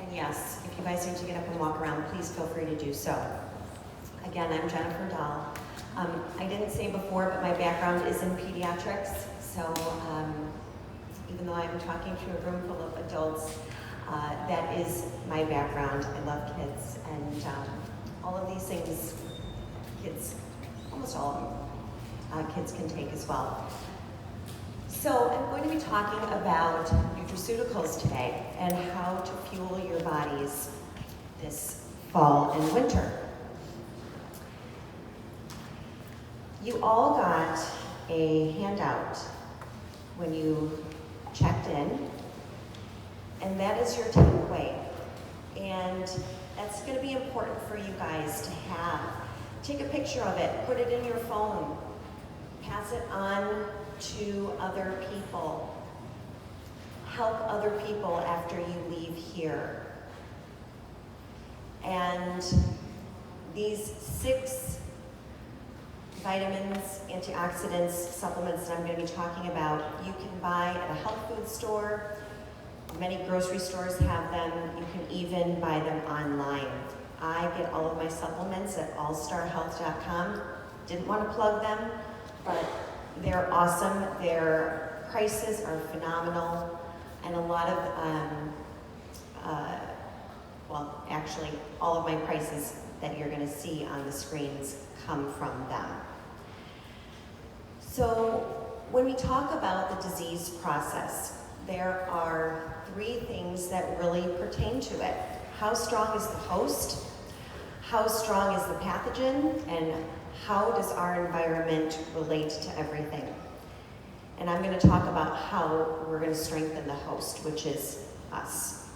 And yes, if you guys need to get up and walk around, please feel free to do so. Again, I'm Jennifer Dahl. I didn't say before, but my background is in pediatrics. So even though I'm talking to a room full of adults, that is my background. I love kids, and all of these things, kids, almost all of them, kids can take as well. So I'm going to be talking about nutraceuticals today and how to fuel your bodies this fall and winter. You all got a handout when you checked in, and that is your takeaway. And that's going to be important for you guys to have. Take a picture of it, put it in your phone, pass it on to other people. Help other people after you leave here. And these 6 vitamins, antioxidants, supplements that I'm going to be talking about, you can buy at a health food store. Many grocery stores have them. You can even buy them online. I get all of my supplements at allstarhealth.com. Didn't want to plug them, but they're awesome. Their prices are phenomenal, and a lot of, well, actually, all of my prices that you're going to see on the screens come from them. So when we talk about the disease process, there are 3 things that really pertain to it. How strong is the host? How strong is the pathogen? And how does our environment relate to everything? And I'm going to talk about how we're going to strengthen the host, which is us.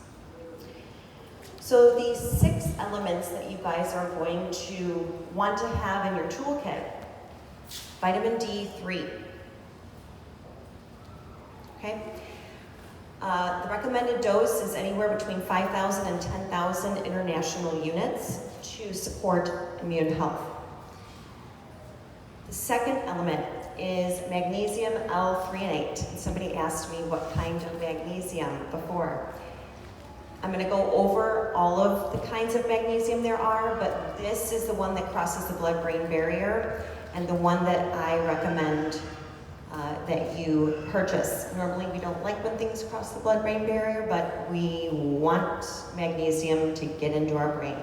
So these 6 elements that you guys are going to want to have in your toolkit. Vitamin D3. Okay? The recommended dose is anywhere between 5,000 and 10,000 international units to support immune health. The second element is magnesium L-threonate. Somebody asked me what kind of magnesium before. I'm going to go over all of the kinds of magnesium there are, but this is the one that crosses the blood-brain barrier and the one that I recommend that you purchase. Normally we don't like when things cross the blood-brain barrier, but we want magnesium to get into our brain.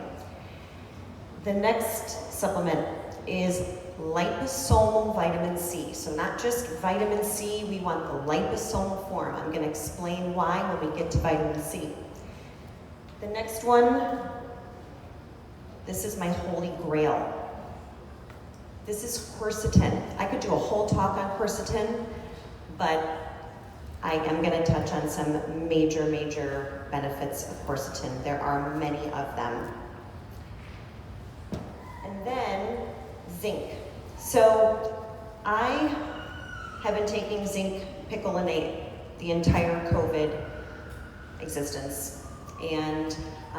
The next supplement is liposomal vitamin C. So not just vitamin C, we want the liposomal form. I'm going to explain why when we get to vitamin C. The next one, this is my holy grail. This is quercetin. I could do a whole talk on quercetin, but I am going to touch on some major benefits of quercetin. There are many of them. And then zinc. So I have been taking zinc picolinate the entire COVID existence. And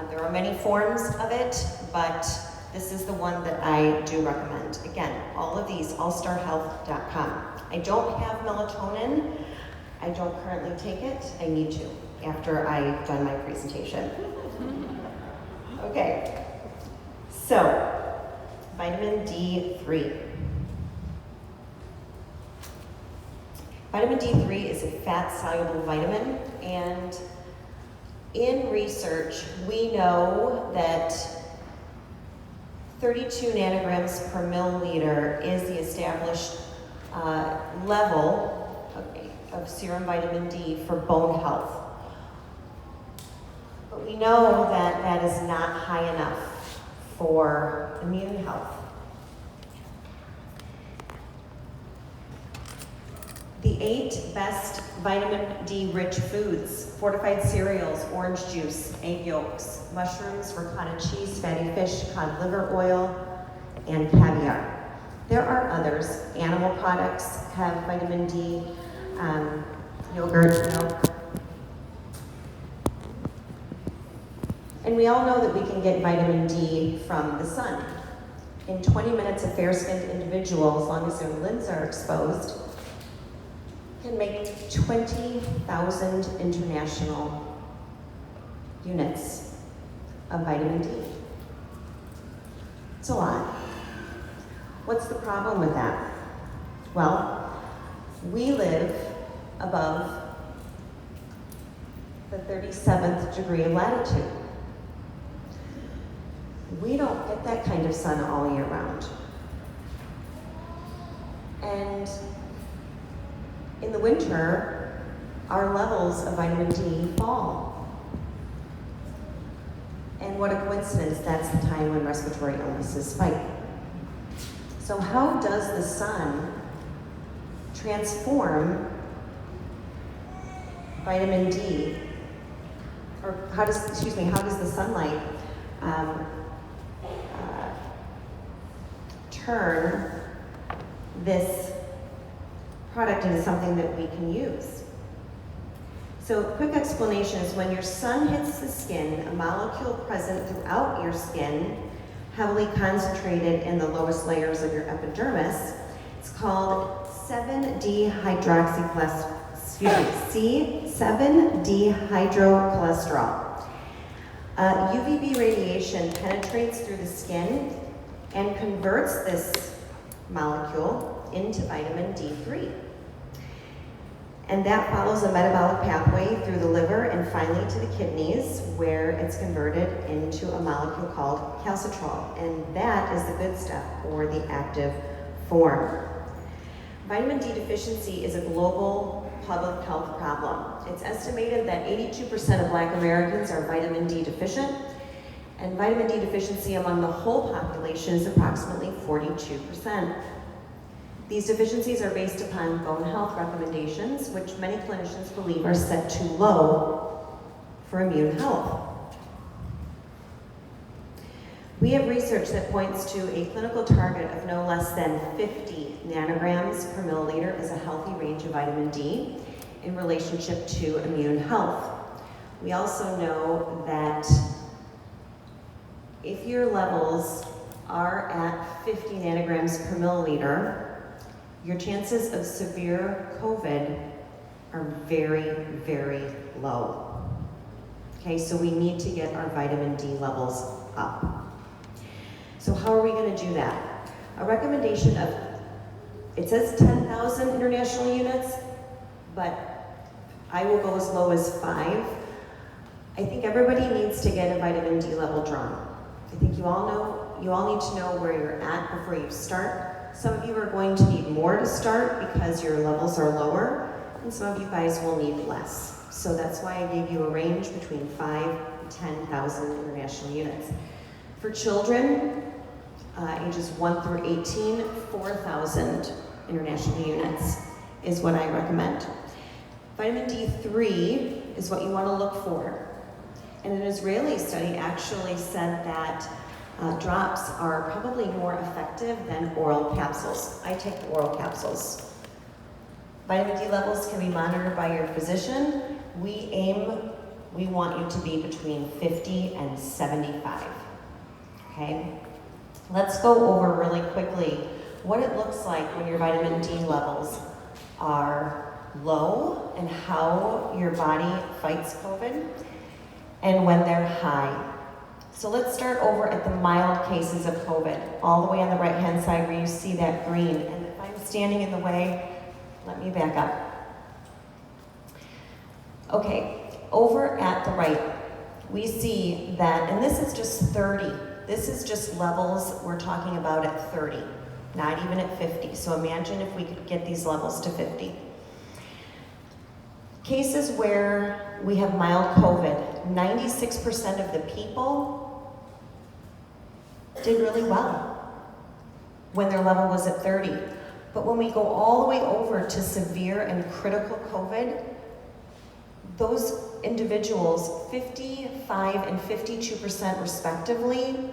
there are many forms of it, but this is the one that I do recommend. Again, all of these, allstarhealth.com. I don't have melatonin. I don't currently take it. I need to after I've done my presentation. Okay, so vitamin D3. Vitamin D3 is a fat-soluble vitamin, and in research, we know that 32 nanograms per milliliter is the established level of serum vitamin D for bone health. But we know that that is not high enough for immune health. The 8 best vitamin D rich foods: fortified cereals, orange juice, egg yolks, mushrooms, ricotta cheese, fatty fish, cod liver oil, and caviar. There are others. Animal products have vitamin D, yogurt, milk. And we all know that we can get vitamin D from the sun. In 20 minutes, a fair-skinned individual, as long as their lids are exposed, can make 20,000 international units of vitamin D. It's a lot. What's the problem with that? Well, we live above the 37th degree of latitude. We don't get that kind of sun all year round. And in the winter, our levels of vitamin D fall. And what a coincidence, that's the time when respiratory illnesses spike. So how does the sun transform vitamin D, or how does the sunlight turn this product into something that we can use? So a quick explanation is when your sun hits the skin, a molecule present throughout your skin, heavily concentrated in the lowest layers of your epidermis, it's called 7-D-hydrocholesterol. UVB radiation penetrates through the skin and converts this molecule into vitamin D3. And that follows a metabolic pathway through the liver and finally to the kidneys, where it's converted into a molecule called calcitrol. And that is the good stuff, or the active form. Vitamin D deficiency is a global public health problem. It's estimated that 82% of Black Americans are vitamin D deficient, and vitamin D deficiency among the whole population is approximately 42%. These deficiencies are based upon bone health recommendations, which many clinicians believe are set too low for immune health. We have research that points to a clinical target of no less than 50 nanograms per milliliter as a healthy range of vitamin D in relationship to immune health. We also know that if your levels are at 50 nanograms per milliliter, your chances of severe COVID are very, very low. Okay, so we need to get our vitamin D levels up. So how are we going to do that? A recommendation of, it says 10,000 international units, but I will go as low as 5. I think everybody needs to get a vitamin D level drawn. I think you all need to know where you're at before you start. Some of you are going to need more to start because your levels are lower, and some of you guys will need less. So that's why I gave you a range between 5 and 10,000 international units. For children, ages 1 through 18, 4,000 international units is what I recommend. Vitamin D3 is what you want to look for. And an Israeli study actually said that drops are probably more effective than oral capsules. I take oral capsules. Vitamin D levels can be monitored by your physician. We want you to be between 50 and 75. Okay? Let's go over really quickly what it looks like when your vitamin D levels are low and how your body fights COVID, and when they're high. So let's start over at the mild cases of COVID, all the way on the right-hand side where you see that green. And if I'm standing in the way, let me back up. Okay, over at the right, we see that, and this is just 30. This is just levels we're talking about at 30, not even at 50. So imagine if we could get these levels to 50. Cases where we have mild COVID, 96% of the people did really well when their level was at 30. But when we go all the way over to severe and critical COVID, those individuals, 55 and 52% respectively,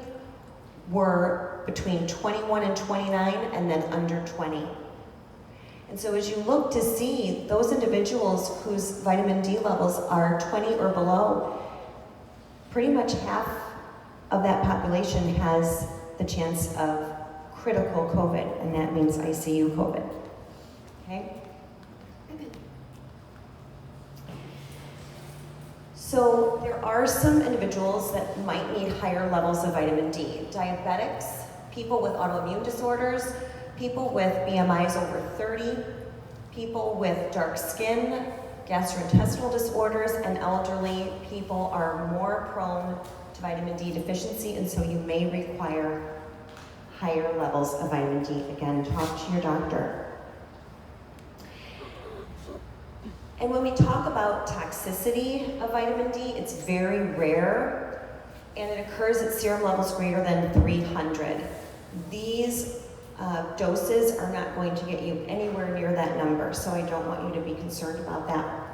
were between 21 and 29 and then under 20. And so as you look to see those individuals whose vitamin D levels are 20 or below, pretty much half of that population has the chance of critical COVID, and that means ICU COVID. Okay? So there are some individuals that might need higher levels of vitamin D. Diabetics, people with autoimmune disorders, people with BMIs over 30, people with dark skin, gastrointestinal disorders, and elderly people are more prone to vitamin D deficiency, and so you may require higher levels of vitamin D. Again, talk to your doctor. And when we talk about toxicity of vitamin D, it's very rare, and it occurs at serum levels greater than 300. These doses are not going to get you anywhere near that number, so I don't want you to be concerned about that.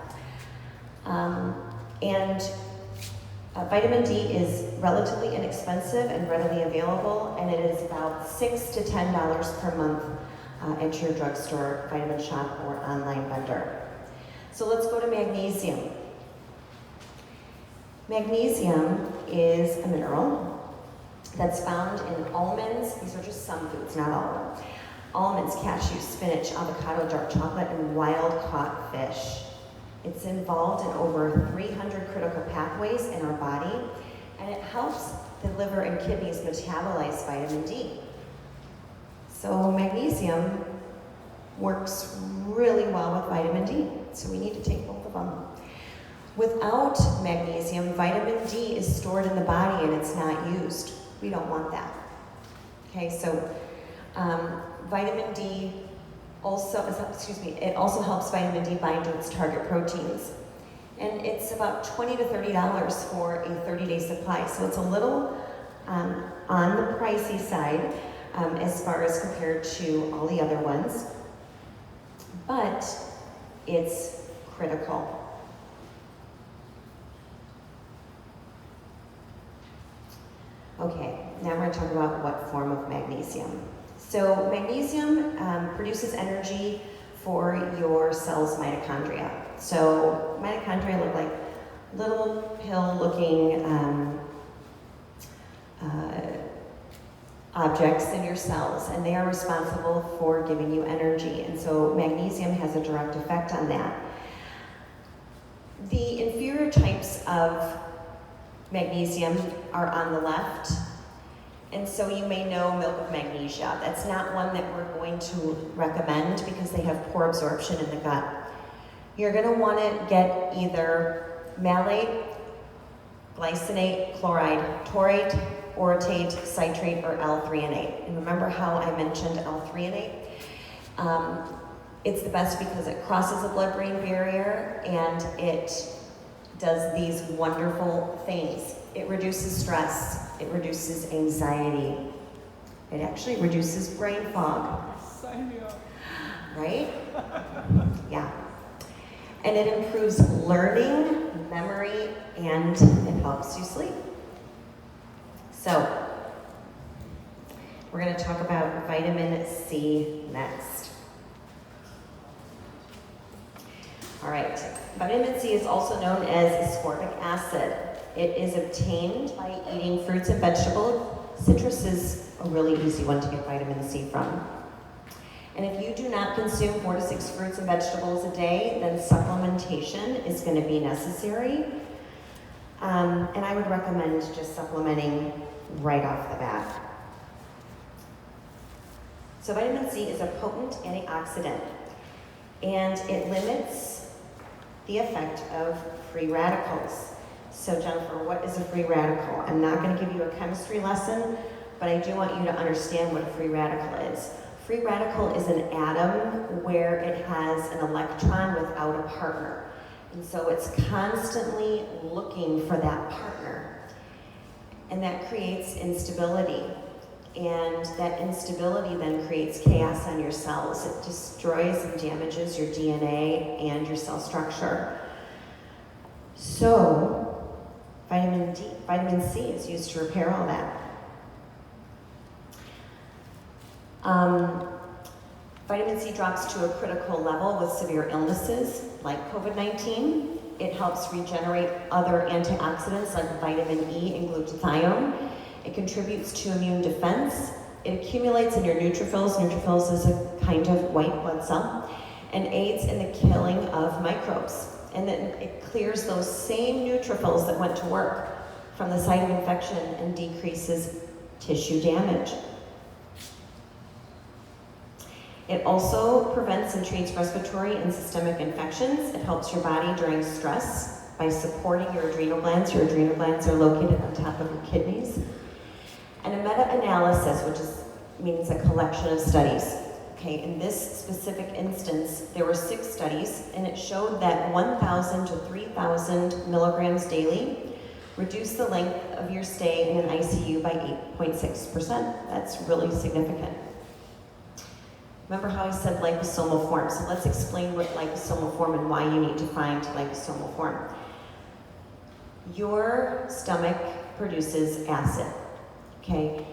Vitamin D is relatively inexpensive and readily available, and it is about $6 to $10 per month at your drugstore, vitamin shop, or online vendor. So let's go to magnesium. Magnesium is a mineral that's found in almonds. These are just some foods, not all of them. Almonds, cashews, spinach, avocado, dark chocolate, and wild-caught fish. It's involved in over 300 critical pathways in our body, and it helps the liver and kidneys metabolize vitamin D. So magnesium works really well with vitamin D, so we need to take both of them. Without magnesium, vitamin D is stored in the body and it's not used. We don't want that. Okay, so vitamin D also, it also helps vitamin D bind to its target proteins. And it's about $20 to $30 for a 30-day supply. So it's a little on the pricey side as far as compared to all the other ones, but it's critical. Okay, now we're going to talk about what form of magnesium. So magnesium produces energy for your cell's mitochondria. So mitochondria look like little pill-looking objects in your cells, and they are responsible for giving you energy. And so magnesium has a direct effect on that. The inferior types of magnesium are on the left. And so you may know milk of magnesia. That's not one that we're going to recommend because they have poor absorption in the gut. You're going to want to get either malate, glycinate, chloride, taurate, orotate, citrate, or L-threonate. And remember how I mentioned L-threonate? It's the best because it crosses the blood-brain barrier and it does these wonderful things. It reduces stress, it reduces anxiety, it actually reduces brain fog. Sign me up. Right? Yeah. And it improves learning, memory, and it helps you sleep. So, we're going to talk about vitamin C next. All right, vitamin C is also known as ascorbic acid. It is obtained by eating fruits and vegetables. Citrus is a really easy one to get vitamin C from. And if you do not consume 4 to 6 fruits and vegetables a day, then supplementation is going to be necessary. And I would recommend just supplementing right off the bat. So vitamin C is a potent antioxidant, and it limits the effect of free radicals. So Jennifer, what is a free radical? I'm not going to give you a chemistry lesson, but I do want you to understand what a free radical is. Free radical is an atom where it has an electron without a partner. And so it's constantly looking for that partner. And that creates instability. And that instability then creates chaos on your cells. It destroys and damages your DNA and your cell structure. So, vitamin C is used to repair all that. Vitamin C drops to a critical level with severe illnesses like COVID-19. It helps regenerate other antioxidants like vitamin E and glutathione. It contributes to immune defense. It accumulates in your neutrophils. Neutrophils is a kind of white blood cell, and aids in the killing of microbes. And then it clears those same neutrophils that went to work from the site of infection and decreases tissue damage. It also prevents and treats respiratory and systemic infections. It helps your body during stress by supporting your adrenal glands. Your adrenal glands are located on top of your kidneys. And a meta-analysis, means a collection of studies. Okay, in this specific instance, there were 6 studies, and it showed that 1,000 to 3,000 milligrams daily reduced the length of your stay in an ICU by 8.6%. That's really significant. Remember how I said liposomal form? So let's explain what liposomal form and why you need to find liposomal form. Your stomach produces acid, okay?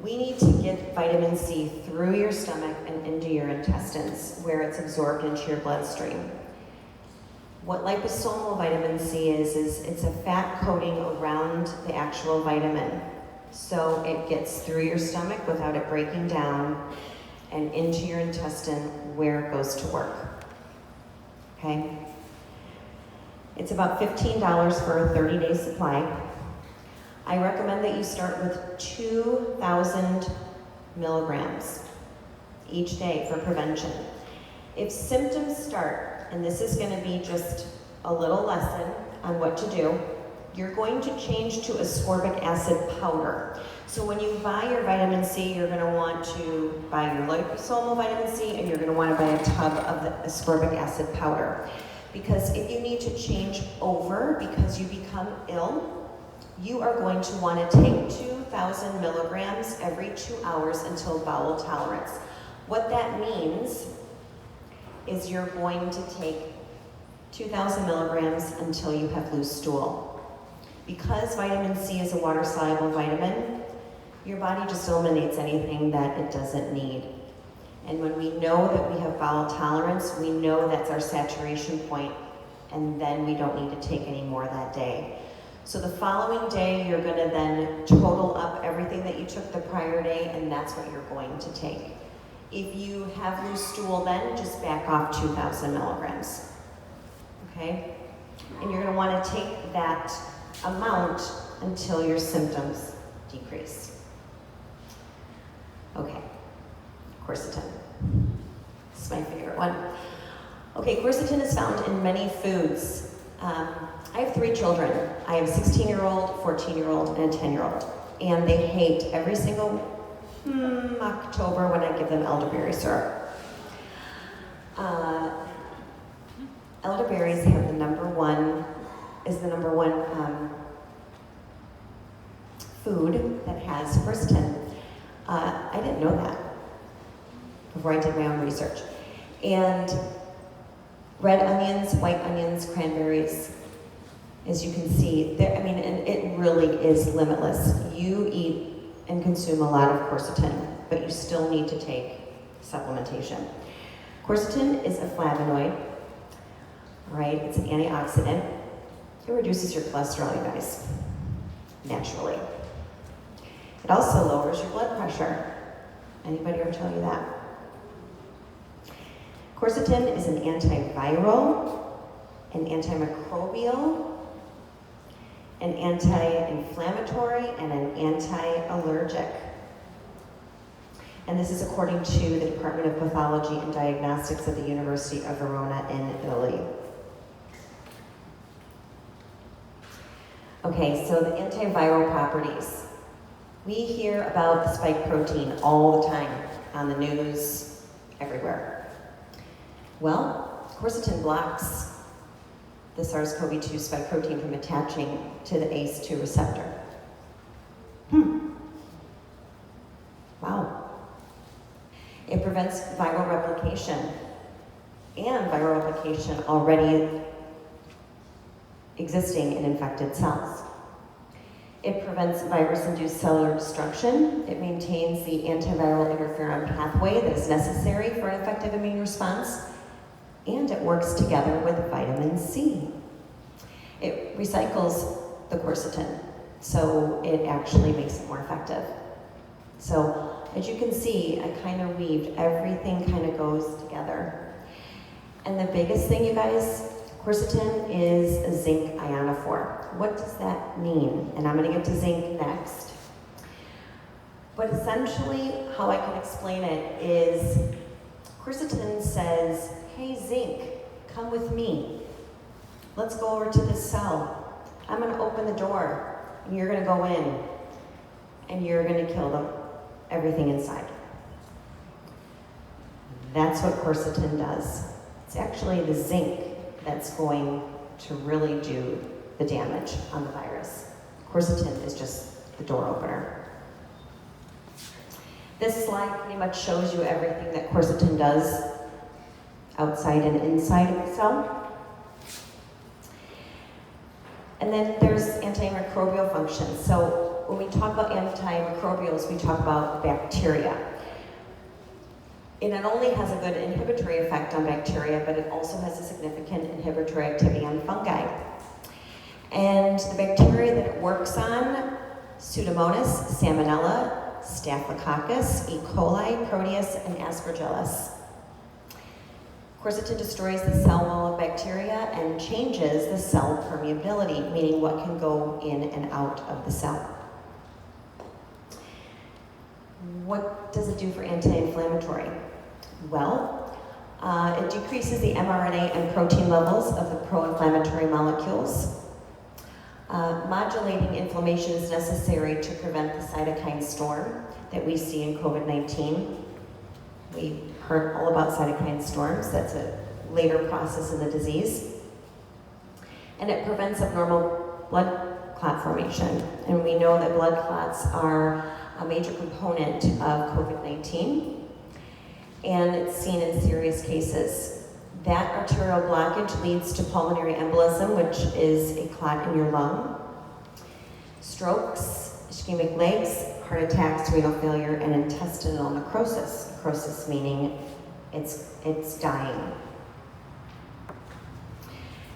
We need to get vitamin C through your stomach and into your intestines where it's absorbed into your bloodstream. What liposomal vitamin C is it's a fat coating around the actual vitamin. So it gets through your stomach without it breaking down and into your intestine where it goes to work, okay? It's about $15 for a 30-day supply. I recommend that you start with 2,000 milligrams each day for prevention. If symptoms start, and this is going to be just a little lesson on what to do, you're going to change to ascorbic acid powder. So when you buy your vitamin C, you're going to want to buy your liposomal vitamin C, and you're going to want to buy a tub of the ascorbic acid powder. Because if you need to change over because you become ill, you are going to want to take 2,000 milligrams every 2 hours until bowel tolerance. What that means is you're going to take 2,000 milligrams until you have loose stool. Because vitamin C is a water-soluble vitamin, your body just eliminates anything that it doesn't need. And when we know that we have bowel tolerance, we know that's our saturation point, and then we don't need to take any more that day. So the following day, you're going to then total up everything that you took the prior day, and that's what you're going to take. If you have loose stool then, just back off 2,000 milligrams, okay? And you're going to want to take that amount until your symptoms decrease. Okay, quercetin. This is my favorite one. Okay, quercetin is found in many foods. I have 3 children. I have a 16-year-old, 14-year-old, and a 10-year-old. And they hate every single October when I give them elderberry syrup. Elderberries have the number one food that has quercetin. I didn't know that before I did my own research. And red onions, white onions, cranberries, as you can see, and it really is limitless. You eat and consume a lot of quercetin, but you still need to take supplementation. Quercetin is a flavonoid, right? It's an antioxidant. It reduces your cholesterol, you guys, naturally. It also lowers your blood pressure. Anybody ever tell you that? Quercetin is an antiviral, an antimicrobial, an anti-inflammatory, and an anti-allergic. And this is according to the Department of Pathology and Diagnostics at the University of Verona in Italy. Okay, so the antiviral properties. We hear about the spike protein all the time on the news, everywhere. Well, quercetin blocks the SARS-CoV-2 spike protein from attaching to the ACE2 receptor. Wow. It prevents viral replication, and viral replication already existing in infected cells. It prevents virus-induced cellular destruction. It maintains the antiviral interferon pathway that is necessary for an effective immune response, and it works together with vitamin C. It recycles the quercetin, so it actually makes it more effective. So, as you can see, I kind of weaved, everything kind of goes together. And the biggest thing, you guys, Quercetin is a zinc ionophore. What does that mean? And I'm going to get to zinc next. But essentially, how I can explain it is quercetin says, hey zinc, come with me. Let's go over to this cell. I'm going to open the door, and you're going to go in, and you're going to kill them, everything inside. That's what quercetin does. It's actually the zinc that's going to really do the damage on the virus. Quercetin is just the door opener. This slide pretty much shows you everything that quercetin does outside and inside of the cell. And then there's antimicrobial function. So when we talk about antimicrobials, we talk about bacteria. It not only has a good inhibitory effect on bacteria, but it also has a significant inhibitory activity on fungi. And the bacteria that it works on, Pseudomonas, Salmonella, Staphylococcus, E. coli, Proteus, and Aspergillus. Quercetin destroys the cell wall of bacteria and changes the cell permeability, meaning what can go in and out of the cell. What does it do for anti-inflammatory? Well, it decreases the mRNA and protein levels of the pro-inflammatory molecules. Modulating inflammation is necessary to prevent the cytokine storm that we see in COVID-19. We heard all about cytokine storms. That's a later process in the disease. And it prevents abnormal blood clot formation. And we know that blood clots are a major component of COVID-19. And it's seen in serious cases. That arterial blockage leads to pulmonary embolism, which is a clot in your lung, strokes, ischemic legs, heart attacks, renal failure, and intestinal necrosis. Necrosis meaning it's dying.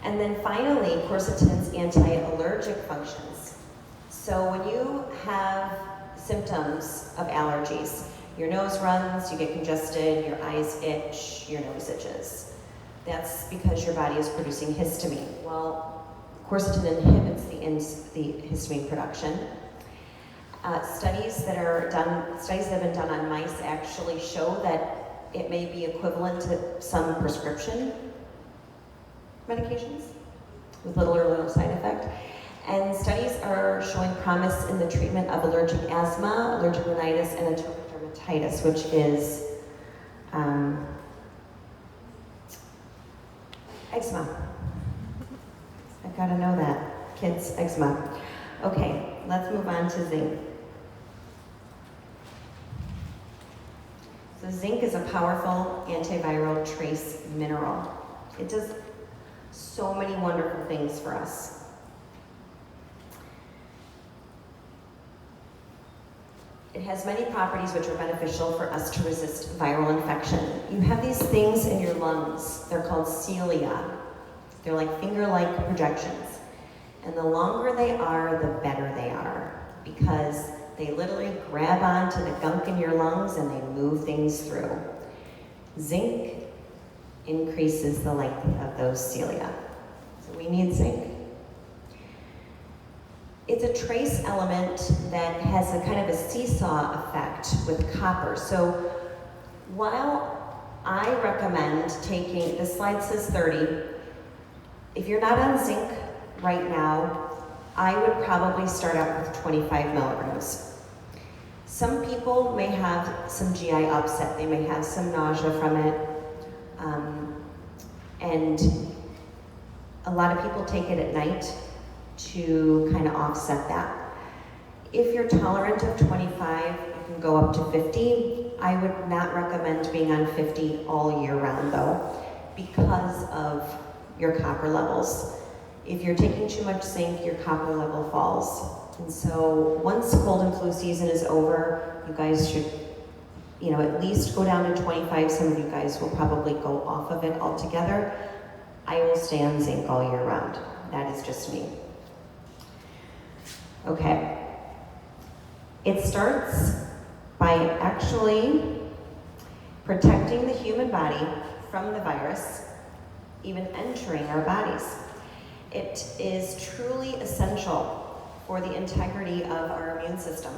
And then finally, quercetin's anti-allergic functions. So when you have symptoms of allergies, your nose runs, you get congested, your eyes itch, your nose itches. That's because your body is producing histamine. Well, quercetin inhibits the histamine production. Studies that have been done on mice actually show that it may be equivalent to some prescription medications with little or no side effect. And studies are showing promise in the treatment of allergic asthma, allergic rhinitis, and atopic dermatitis, which is eczema. I've got to know that. Kids, eczema. Okay, let's move on to zinc. So zinc is a powerful antiviral trace mineral. It does so many wonderful things for us. It has many properties which are beneficial for us to resist viral infection. You have these things in your lungs. They're called cilia. They're like finger-like projections. And the longer they are, the better they are, because they literally grab onto the gunk in your lungs and they move things through. Zinc increases the length of those cilia. So we need zinc. It's a trace element that has a kind of a seesaw effect with copper. So while I recommend taking, the slide says 30, if you're not on zinc right now, I would probably start out with 25 milligrams. Some people may have some GI upset, they may have some nausea from it, and a lot of people take it at night to kind of offset that. If you're tolerant of 25, you can go up to 50. I would not recommend being on 50 all year round though, because of your copper levels. If you're taking too much zinc, your copper level falls. And so once cold and flu season is over, you guys should, at least go down to 25. Some of you guys will probably go off of it altogether. I will stay on zinc all year round. That is just me. Okay. It starts by actually protecting the human body from the virus even entering our bodies. It is truly essential for the integrity of our immune system.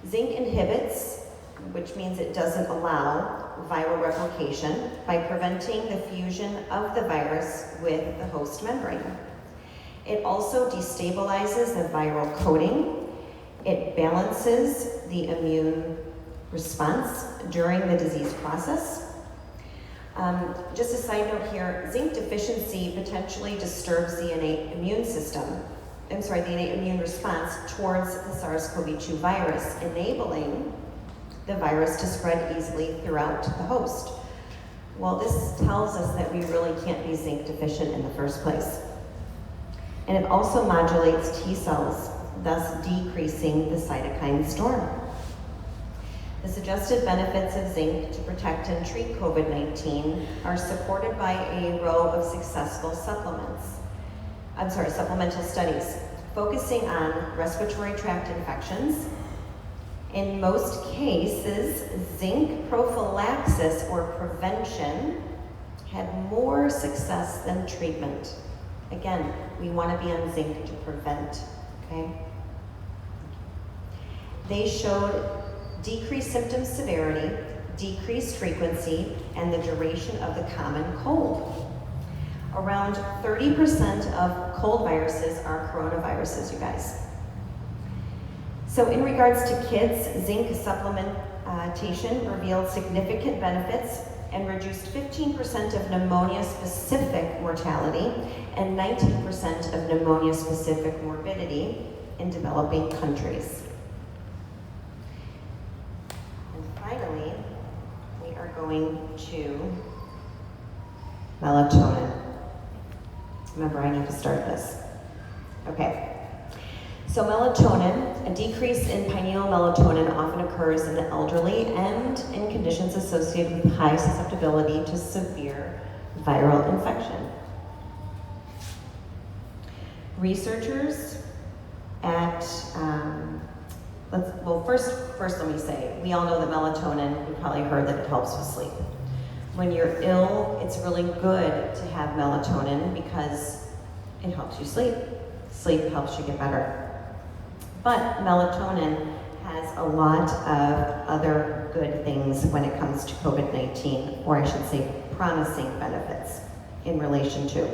Zinc inhibits, which means it doesn't allow viral replication by preventing the fusion of the virus with the host membrane. It also destabilizes the viral coating. It balances the immune response during the disease process. Just a side note here, zinc deficiency potentially disturbs the innate immune response towards the SARS-CoV-2 virus, enabling the virus to spread easily throughout the host. Well, this tells us that we really can't be zinc deficient in the first place. And it also modulates T cells, thus decreasing the cytokine storm. The suggested benefits of zinc to protect and treat COVID-19 are supported by a row of successful supplemental studies focusing on respiratory tract infections. In most cases, zinc prophylaxis or prevention had more success than treatment. Again, we want to be on zinc to prevent, okay? They showed decreased symptom severity, decreased frequency, and the duration of the common cold. Around 30% of cold viruses are coronaviruses, you guys. So in regards to kids, zinc supplementation revealed significant benefits and reduced 15% of pneumonia-specific mortality and 19% of pneumonia-specific morbidity in developing countries. And finally, we are going to melatonin. Remember, I need to start this. Okay. So melatonin, a decrease in pineal melatonin often occurs in the elderly and in conditions associated with high susceptibility to severe viral infection. Researchers at, first let me say, we all know that melatonin, you probably heard that it helps with sleep. When you're ill, it's really good to have melatonin because it helps you sleep. Sleep helps you get better. But melatonin has a lot of other good things when it comes to COVID-19, or I should say promising benefits in relation to.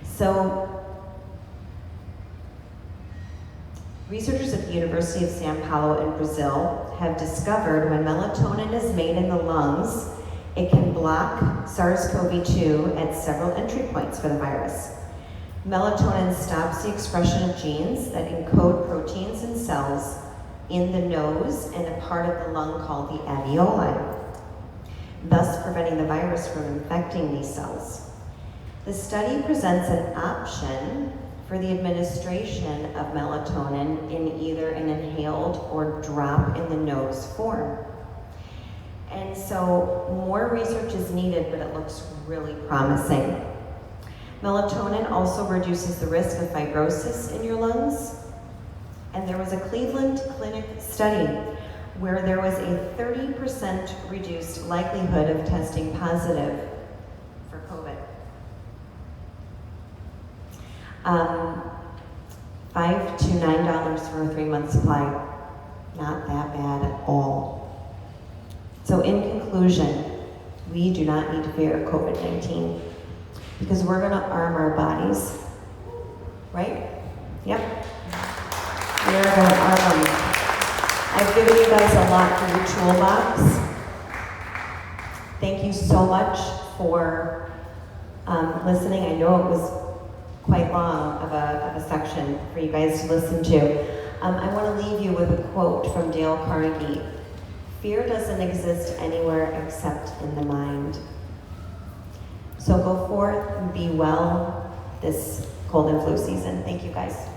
So, researchers at the University of São Paulo in Brazil have discovered when melatonin is made in the lungs, it can block SARS-CoV-2 at several entry points for the virus. Melatonin stops the expression of genes that encode proteins in cells in the nose and a part of the lung called the alveoli, thus preventing the virus from infecting these cells. The study presents an option for the administration of melatonin in either an inhaled or drop in the nose form. And so more research is needed, but it looks really promising. Melatonin also reduces the risk of fibrosis in your lungs. And there was a Cleveland Clinic study where there was a 30% reduced likelihood of testing positive for COVID. $5 to $9 for a 3-month supply. Not that bad at all. So in conclusion, we do not need to fear COVID-19 because we're going to arm our bodies, right? Yep. We are going to arm them. I've given you guys a lot for your toolbox. Thank you so much for listening. I know it was quite long of a section for you guys to listen to. I want to leave you with a quote from Dahl Carnegie. Fear doesn't exist anywhere except in the mind. So go forth and be well this cold and flu season. Thank you guys.